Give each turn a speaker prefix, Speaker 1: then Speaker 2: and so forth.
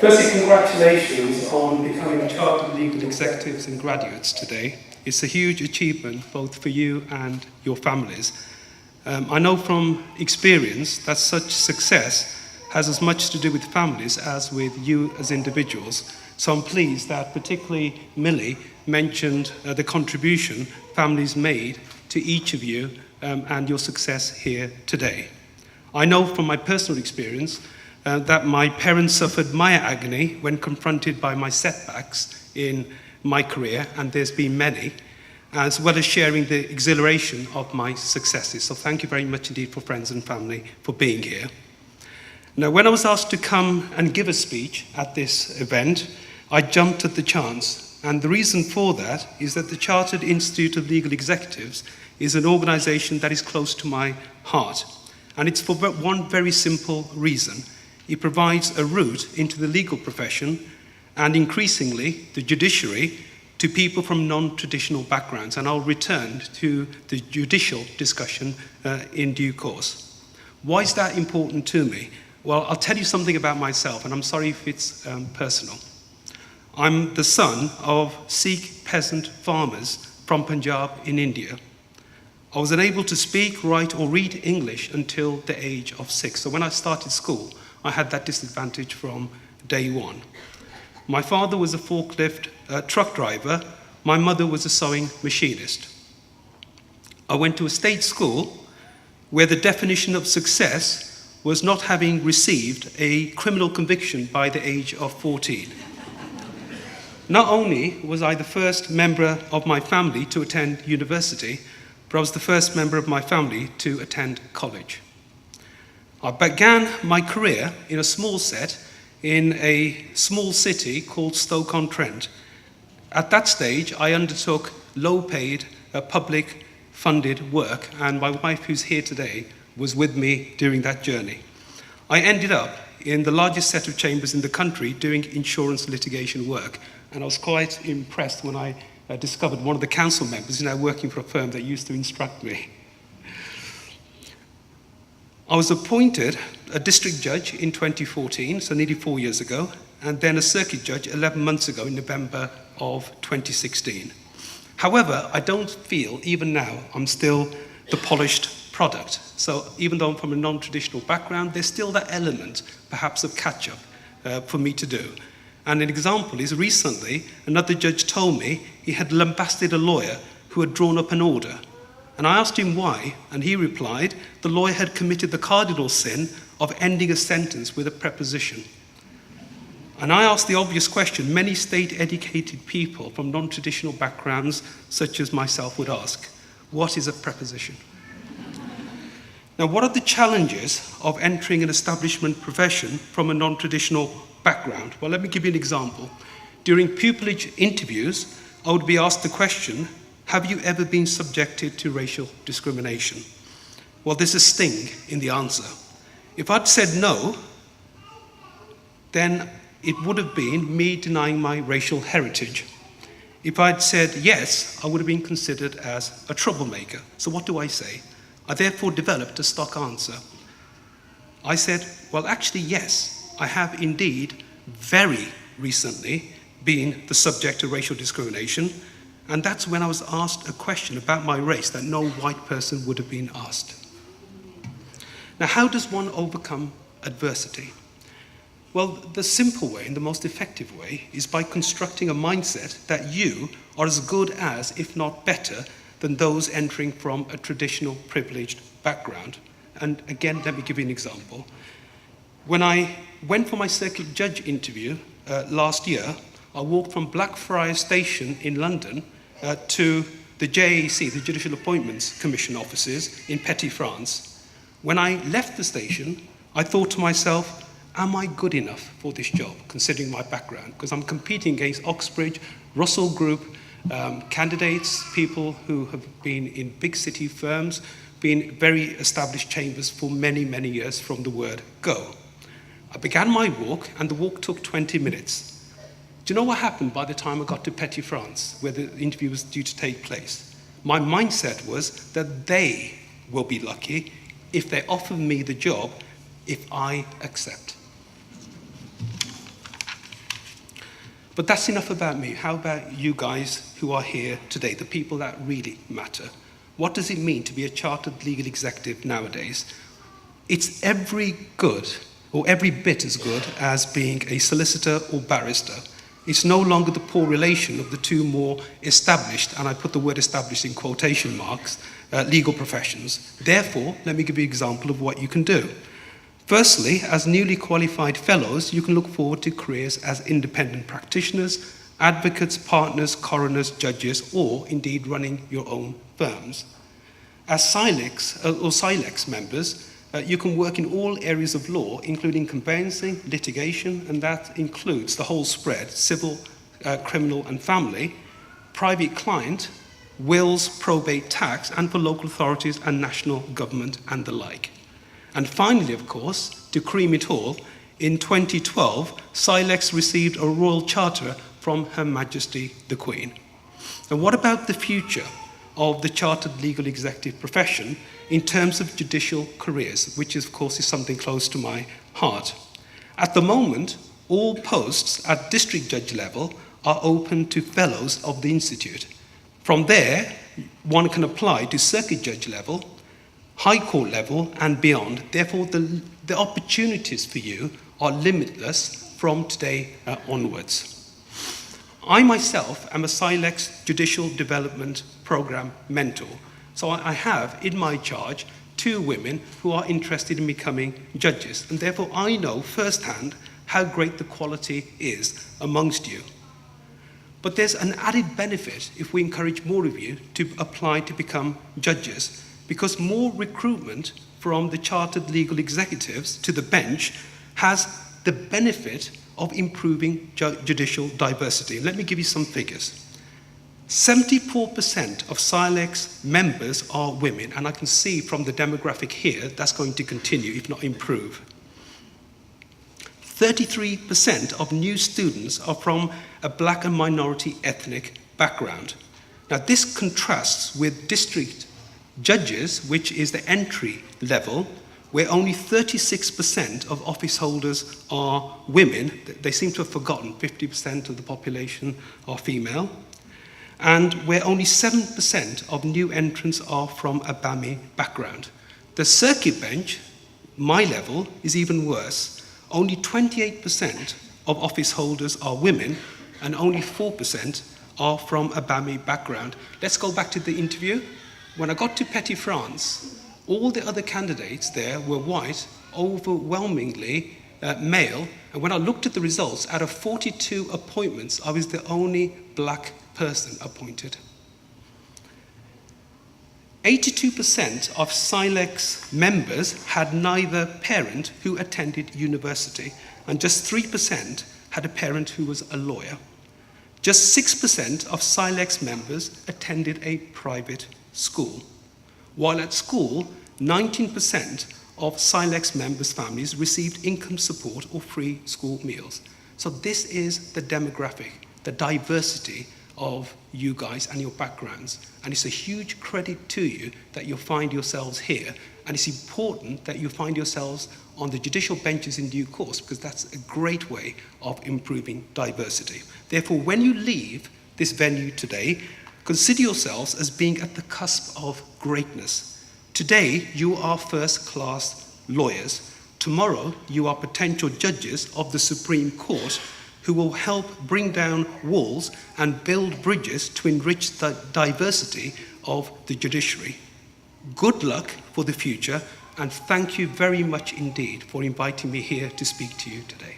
Speaker 1: Firstly, congratulations on becoming Chartered Legal Executives and Graduates today. It's a huge achievement both for you and your families. I know from experience that such success has as much to do with families as with you as individuals. So I'm pleased that particularly Millie mentioned the contribution families made to each of you and your success here today. I know from my personal experience that my parents suffered my agony when confronted by my setbacks in my career, and there's been many, as well as sharing the exhilaration of my successes. So thank you very much indeed for friends and family for being here. Now, when I was asked to come and give a speech at this event, I jumped at the chance. And the reason for that is that the Chartered Institute of Legal Executives is an organization that is close to my heart. And it's for one very simple reason. It provides a route into the legal profession and increasingly the judiciary to people from non-traditional backgrounds. And I'll return to the judicial discussion in due course. Why is that important to me? Well, I'll tell you something about myself, and I'm sorry if it's personal. I'm the son of Sikh peasant farmers from Punjab in India. I was unable to speak, write, or read English until the age of 6. So when I started school, I had that disadvantage from day one. My father was a forklift truck driver. My mother was a sewing machinist. I went to a state school where the definition of success was not having received a criminal conviction by the age of 14. Not only was I the first member of my family to attend university, but I was the first member of my family to attend college. I began my career in a small set in a small city called Stoke-on-Trent. At that stage, I undertook low-paid, public-funded work, and my wife, who's here today, was with me during that journey. I ended up in the largest set of chambers in the country doing insurance litigation work, and I was quite impressed when I discovered one of the council members is now working for a firm that used to instruct me. I was appointed a district judge in 2014, so nearly 4 years ago, and then a circuit judge 11 months ago in November of 2016. However, I don't feel, even now, I'm still the polished product. So even though I'm from a non-traditional background, there's still that element, perhaps, of catch-up for me to do. And an example is recently, another judge told me he had lambasted a lawyer who had drawn up an order. And I asked him why, and he replied, the lawyer had committed the cardinal sin of ending a sentence with a preposition. And I asked the obvious question many state-educated people from non-traditional backgrounds, such as myself, would ask, what is a preposition? Now, what are the challenges of entering an establishment profession from a non-traditional background? Well, let me give you an example. During pupillage interviews, I would be asked the question, have you ever been subjected to racial discrimination? Well, there's a sting in the answer. If I'd said no, then it would have been me denying my racial heritage. If I'd said yes, I would have been considered as a troublemaker. So what do I say? I therefore developed a stock answer. I said, well, actually, yes, I have indeed very recently been the subject of racial discrimination, and that's when I was asked a question about my race that no white person would have been asked. Now, how does one overcome adversity? Well, the simple way and the most effective way is by constructing a mindset that you are as good as, if not better, than those entering from a traditional privileged background. And again, let me give you an example. When I went for my circuit judge interview last year, I walked from Blackfriars Station in London to the JAC, the Judicial Appointments Commission offices in Petty, France. When I left the station, I thought to myself, am I good enough for this job, considering my background? Because I'm competing against Oxbridge, Russell Group, candidates, people who have been in big city firms, been very established chambers for many, many years from the word go. I began my walk, and the walk took 20 minutes. Do you know what happened by the time I got to Petty, France, where the interview was due to take place? My mindset was that they will be lucky if they offer me the job if I accept. But that's enough about me. How about you guys who are here today, the people that really matter? What does it mean to be a chartered legal executive nowadays? It's every bit as good as being a solicitor or barrister. It's no longer the poor relation of the two more established, and I put the word established in quotation marks, legal professions. Therefore, let me give you an example of what you can do. Firstly, as newly qualified fellows, you can look forward to careers as independent practitioners, advocates, partners, coroners, judges, or indeed running your own firms. As CILEx members, you can work in all areas of law, including conveyancing, litigation, and that includes the whole spread, civil, criminal, and family, private client, wills, probate, tax, and for local authorities and national government and the like. And finally, of course, to cream it all, in 2012, Silex received a royal charter from Her Majesty the Queen. And what about the future of the chartered legal executive profession in terms of judicial careers, which of course is something close to my heart? At the moment, all posts at district judge level are open to fellows of the Institute. From there, one can apply to circuit judge level, High Court level, and beyond. Therefore, the opportunities for you are limitless from today onwards. I myself am a Silex Judicial Development Program mentor. So I have in my charge 2 women who are interested in becoming judges, and therefore I know firsthand how great the quality is amongst you. But there's an added benefit if we encourage more of you to apply to become judges, because more recruitment from the chartered legal executives to the bench has the benefit of improving judicial diversity. And let me give you some figures. 74% of Silex members are women, and I can see from the demographic here that's going to continue, if not improve. 33% of new students are from a black and minority ethnic background. Now, this contrasts with district judges, which is the entry level, where only 36% of office holders are women. They seem to have forgotten 50% of the population are female. And where only 7% of new entrants are from a BAMI background. The circuit bench, my level, is even worse. Only 28% of office holders are women, and only 4% are from a BAMI background. Let's go back to the interview. When I got to Petty France, all the other candidates there were white, overwhelmingly male, and when I looked at the results, out of 42 appointments, I was the only black person appointed. 82% of Silex members had neither parent who attended university, and just 3% had a parent who was a lawyer. Just 6% of Silex members attended a private school. While at school, 19% of Silex members' families received income support or free school meals. So this is the demographic, the diversity of you guys and your backgrounds. And it's a huge credit to you that you find yourselves here. And it's important that you find yourselves on the judicial benches in due course, because that's a great way of improving diversity. Therefore, when you leave this venue today, consider yourselves as being at the cusp of greatness. Today, you are first-class lawyers. Tomorrow, you are potential judges of the Supreme Court who will help bring down walls and build bridges to enrich the diversity of the judiciary. Good luck for the future, and thank you very much indeed for inviting me here to speak to you today.